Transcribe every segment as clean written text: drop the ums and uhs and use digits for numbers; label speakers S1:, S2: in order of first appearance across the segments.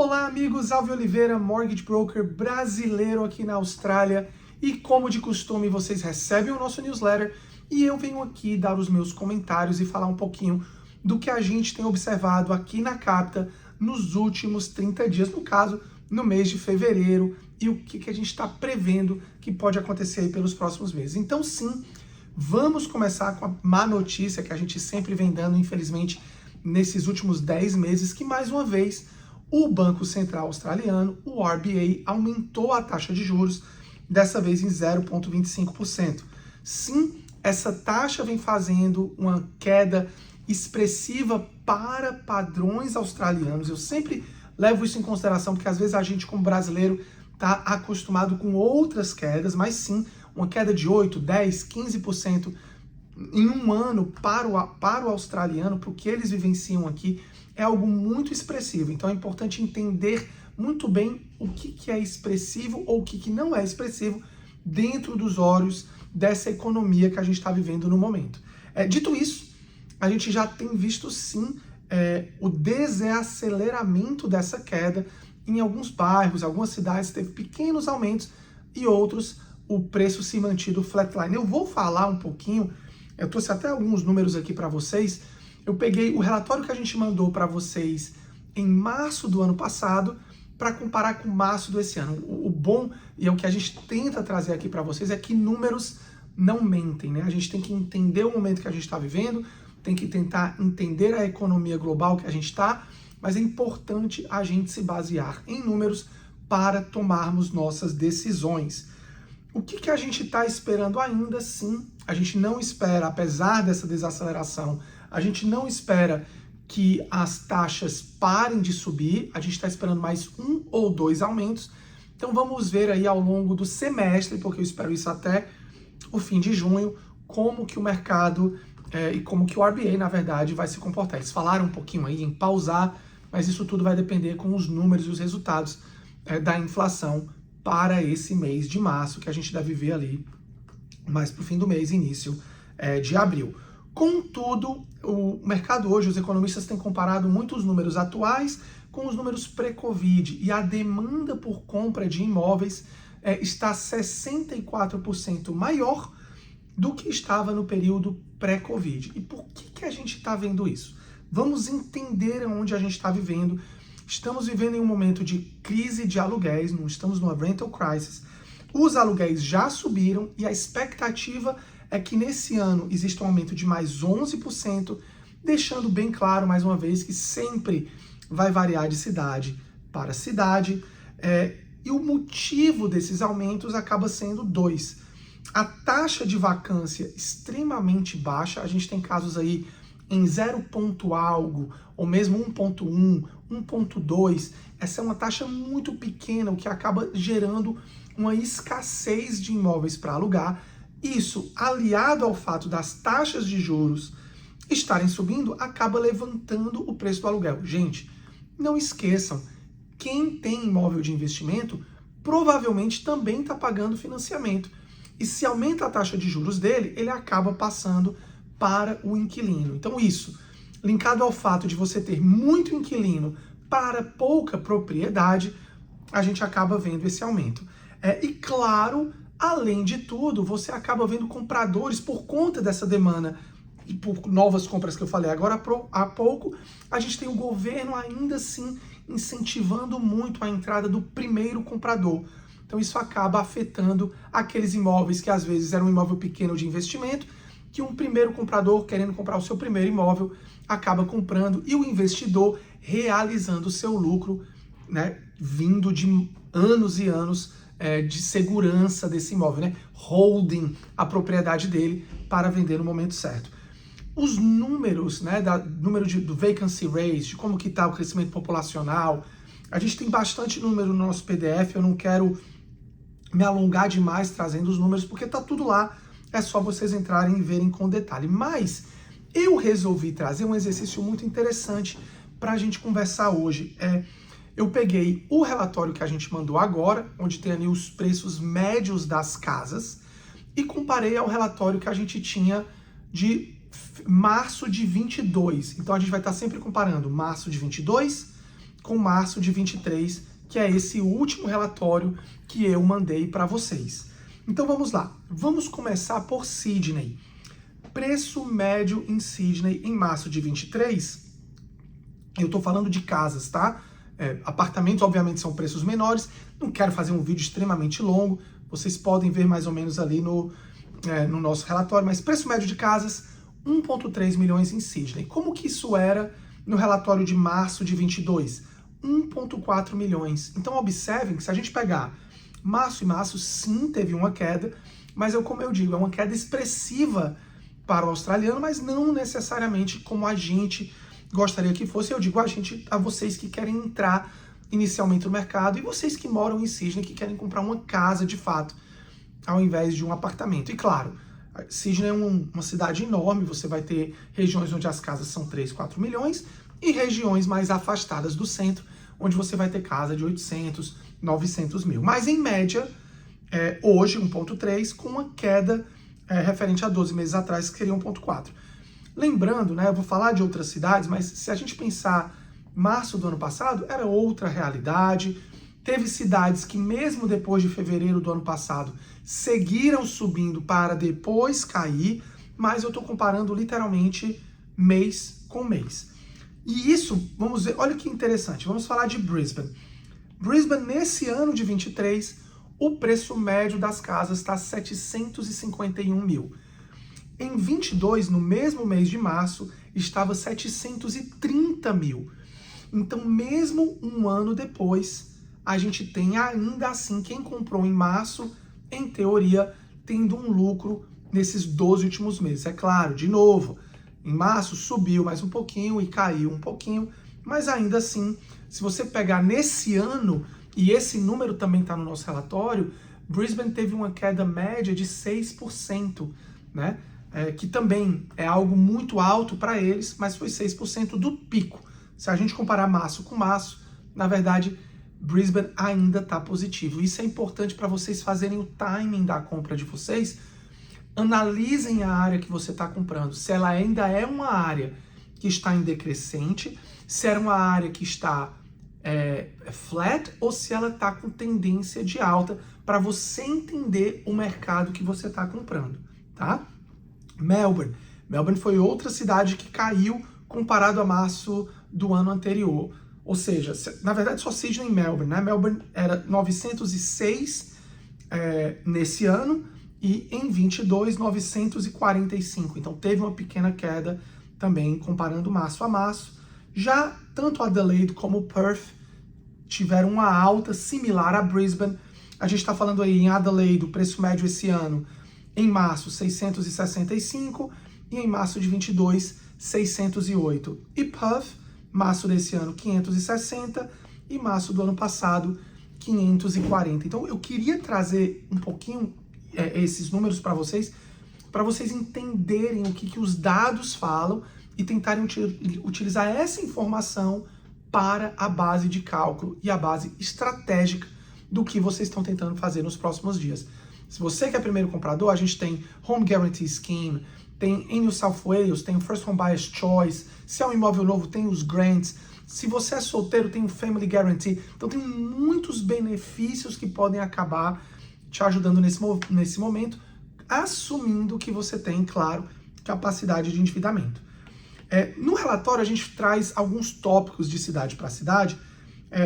S1: Olá, amigos, Alvio Oliveira, Mortgage Broker brasileiro aqui na Austrália. E como de costume, vocês recebem o nosso newsletter e eu venho aqui dar os meus comentários e falar um pouquinho do que a gente tem observado aqui na Capita nos últimos 30 dias, no caso, no mês de fevereiro, e o que a gente está prevendo que pode acontecer aí pelos próximos meses. Então, sim, vamos começar com a má notícia que a gente sempre vem dando, infelizmente, nesses últimos 10 meses, que mais uma vez o Banco Central Australiano, o RBA, aumentou a taxa de juros, dessa vez em 0,25%. Sim, essa taxa vem fazendo uma queda expressiva para padrões australianos. Eu sempre levo isso em consideração, porque às vezes a gente, como brasileiro, está acostumado com outras quedas, mas sim, uma queda de 8, 10, 15% em um ano para o australiano, para o que eles vivenciam aqui, é algo muito expressivo. Então é importante entender muito bem o que é expressivo ou o que não é expressivo dentro dos olhos dessa economia que a gente está vivendo no momento. Dito isso, a gente já tem visto sim o desaceleramento dessa queda em alguns bairros, algumas cidades teve pequenos aumentos e outros o preço se mantido flatline. Eu vou falar um pouquinho, eu trouxe até alguns números aqui para vocês. Eu peguei o relatório que a gente mandou para vocês em março do ano passado para comparar com março desse ano. O bom, e é o que a gente tenta trazer aqui para vocês, é que números não mentem, né? A gente tem que entender o momento que a gente está vivendo, tem que tentar entender a economia global que a gente está, mas é importante a gente se basear em números para tomarmos nossas decisões. O que a gente está esperando ainda? Sim, a gente não espera, apesar dessa desaceleração, a gente não espera que as taxas parem de subir, a gente está esperando mais 1 ou 2 aumentos. Então vamos ver aí ao longo do semestre, porque eu espero isso até o fim de junho, como que o mercado e como que o RBA, na verdade, vai se comportar. Eles falaram um pouquinho aí em pausar, mas isso tudo vai depender com os números e os resultados da inflação para esse mês de março, que a gente deve ver ali mais para o fim do mês, início de abril. Contudo, o mercado hoje, os economistas têm comparado muito os números atuais com os números pré-Covid, e a demanda por compra de imóveis está 64% maior do que estava no período pré-Covid. E por que a gente está vendo isso? Vamos entender onde a gente está vivendo. Estamos vivendo em um momento de crise de aluguéis, não estamos numa rental crisis. Os aluguéis já subiram e a expectativa é que nesse ano exista um aumento de mais 11%, deixando bem claro, mais uma vez, que sempre vai variar de cidade para cidade. E o motivo desses aumentos acaba sendo 2. A taxa de vacância extremamente baixa, a gente tem casos aí em 0 ponto algo, ou mesmo 1.1, 1.2, essa é uma taxa muito pequena, o que acaba gerando uma escassez de imóveis para alugar. Isso, aliado ao fato das taxas de juros estarem subindo, acaba levantando o preço do aluguel. Gente, não esqueçam, quem tem imóvel de investimento provavelmente também está pagando financiamento. E se aumenta a taxa de juros dele, ele acaba passando para o inquilino. Então isso, linkado ao fato de você ter muito inquilino para pouca propriedade, a gente acaba vendo esse aumento. E claro, além de tudo, você acaba vendo compradores por conta dessa demanda e por novas compras que eu falei agora há pouco, a gente tem o governo ainda assim incentivando muito a entrada do primeiro comprador. Então isso acaba afetando aqueles imóveis que às vezes eram um imóvel pequeno de investimento, que um primeiro comprador querendo comprar o seu primeiro imóvel acaba comprando e o investidor realizando o seu lucro, né, vindo de anos e anos de segurança desse imóvel, né, holding a propriedade dele para vender no momento certo. Os números, né, do vacancy rate, de como que está o crescimento populacional, a gente tem bastante número no nosso PDF, eu não quero me alongar demais trazendo os números, porque tá tudo lá, é só vocês entrarem e verem com detalhe. Mas eu resolvi trazer um exercício muito interessante para a gente conversar hoje. Eu peguei o relatório que a gente mandou agora, onde tem ali os preços médios das casas, e comparei ao relatório que a gente tinha de março de 22. Então a gente vai estar sempre comparando março de 22 com março de 23, que é esse último relatório que eu mandei para vocês. Então vamos lá, vamos começar por Sydney. Preço médio em Sydney em março de 23, eu estou falando de casas, tá? Apartamentos, obviamente, são preços menores, não quero fazer um vídeo extremamente longo, vocês podem ver mais ou menos ali no nosso relatório, mas preço médio de casas, 1,3 milhões em Sydney. Como que isso era no relatório de março de 22? 1,4 milhões. Então observem que se a gente pegar março e março, sim, teve uma queda, mas como eu digo, é uma queda expressiva para o australiano, mas não necessariamente como a gente gostaria que fosse. Eu digo a vocês que querem entrar inicialmente no mercado e vocês que moram em Sydney, que querem comprar uma casa de fato, ao invés de um apartamento. E claro, Sydney é uma cidade enorme, você vai ter regiões onde as casas são 3, 4 milhões e regiões mais afastadas do centro, onde você vai ter casa de 800, 900 mil. Mas em média, hoje 1,3 com uma queda referente a 12 meses atrás, que seria 1,4. Lembrando, né, eu vou falar de outras cidades, mas se a gente pensar março do ano passado, era outra realidade. Teve cidades que mesmo depois de fevereiro do ano passado seguiram subindo para depois cair, mas eu estou comparando literalmente mês com mês. E isso, vamos ver, olha que interessante, vamos falar de Brisbane. Brisbane, nesse ano de 23, o preço médio das casas está 751 mil. Em 22, no mesmo mês de março, estava 730 mil. Então, mesmo um ano depois, a gente tem ainda assim quem comprou em março, em teoria, tendo um lucro nesses 12 últimos meses. É claro, de novo, em março subiu mais um pouquinho e caiu um pouquinho, mas ainda assim, se você pegar nesse ano, e esse número também está no nosso relatório, Brisbane teve uma queda média de 6%, né? Que também é algo muito alto para eles, mas foi 6% do pico. Se a gente comparar março com março, na verdade, Brisbane ainda está positivo. Isso é importante para vocês fazerem o timing da compra de vocês. Analisem a área que você está comprando, se ela ainda é uma área que está em decrescente, se era uma área que está flat ou se ela está com tendência de alta, para você entender o mercado que você está comprando, tá? Melbourne foi outra cidade que caiu comparado a março do ano anterior. Ou seja, na verdade só Sydney e Melbourne, né? Melbourne era 906 nesse ano e em 22, 945. Então teve uma pequena queda também comparando março a março. Já tanto Adelaide como Perth tiveram uma alta similar a Brisbane. A gente está falando aí em Adelaide, o preço médio esse ano, em março, 665, e em março de 22, 608. E Perth, março desse ano, 560, e março do ano passado, 540. Então, eu queria trazer um pouquinho esses números para vocês entenderem o que os dados falam e tentarem utilizar essa informação para a base de cálculo e a base estratégica do que vocês estão tentando fazer nos próximos dias. Se você que é primeiro comprador, a gente tem Home Guarantee Scheme, tem em New South Wales, tem o First Home Buyer's Choice, se é um imóvel novo, tem os grants, se você é solteiro, tem o Family Guarantee. Então tem muitos benefícios que podem acabar te ajudando nesse momento, assumindo que você tem, claro, capacidade de endividamento. No relatório a gente traz alguns tópicos de cidade para cidade.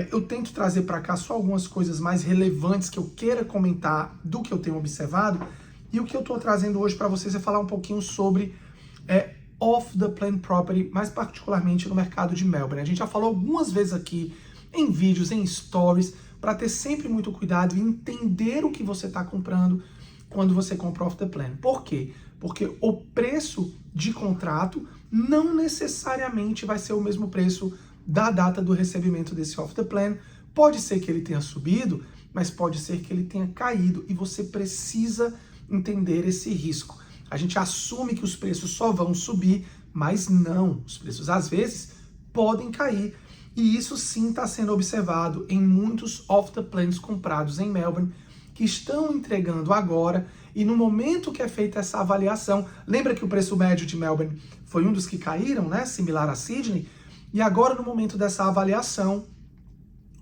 S1: Eu tento trazer para cá só algumas coisas mais relevantes que eu queira comentar do que eu tenho observado. E o que eu estou trazendo hoje para vocês é falar um pouquinho sobre off the plan property, mais particularmente no mercado de Melbourne. A gente já falou algumas vezes aqui em vídeos, em stories, para ter sempre muito cuidado e entender o que você está comprando quando você compra off the plan. Por quê? Porque o preço de contrato não necessariamente vai ser o mesmo preço da data do recebimento desse off the plan. Pode ser que ele tenha subido, mas pode ser que ele tenha caído e você precisa entender esse risco. A gente assume que os preços só vão subir, mas não. Os preços às vezes podem cair e isso sim está sendo observado em muitos off the plans comprados em Melbourne que estão entregando agora. E no momento que é feita essa avaliação, lembra que o preço médio de Melbourne foi um dos que caíram, né? Similar a Sydney. E agora, no momento dessa avaliação,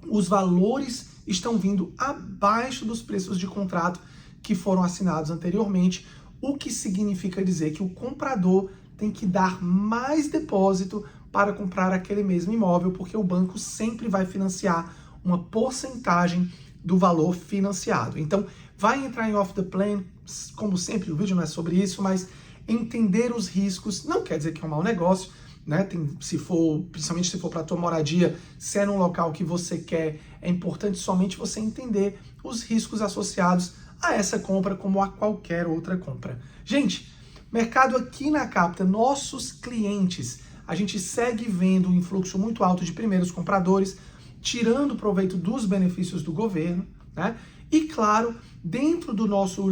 S1: os valores estão vindo abaixo dos preços de contrato que foram assinados anteriormente, o que significa dizer que o comprador tem que dar mais depósito para comprar aquele mesmo imóvel, porque o banco sempre vai financiar uma porcentagem do valor financiado. Então, vai entrar em off the plan, como sempre, o vídeo não é sobre isso, mas entender os riscos não quer dizer que é um mau negócio, né? Principalmente se for para a tua moradia, se é num local que você quer, é importante somente você entender os riscos associados a essa compra como a qualquer outra compra. Gente, mercado aqui na Capta, nossos clientes, a gente segue vendo um influxo muito alto de primeiros compradores, tirando proveito dos benefícios do governo, né? E claro, dentro do nosso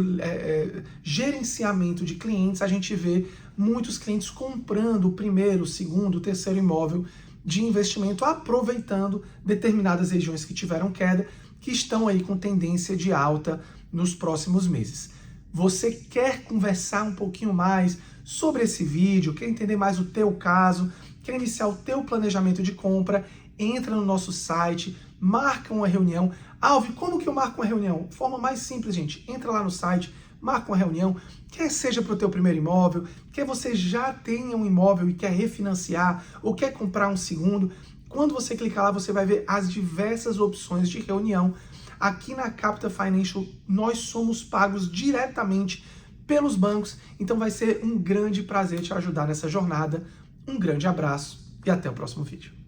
S1: gerenciamento de clientes, a gente vê muitos clientes comprando o primeiro, segundo, terceiro imóvel de investimento, aproveitando determinadas regiões que tiveram queda, que estão aí com tendência de alta nos próximos meses. Você quer conversar um pouquinho mais sobre esse vídeo, quer entender mais o teu caso, quer iniciar o teu planejamento de compra, entra no nosso site, marca uma reunião. Alvi, como que eu marco uma reunião? Forma mais simples, gente. Entra lá no site, marca uma reunião, quer seja para o teu primeiro imóvel, quer você já tenha um imóvel e quer refinanciar, ou quer comprar um segundo. Quando você clicar lá, você vai ver as diversas opções de reunião. Aqui na Capta Financial, nós somos pagos diretamente pelos bancos, então vai ser um grande prazer te ajudar nessa jornada. Um grande abraço e até o próximo vídeo.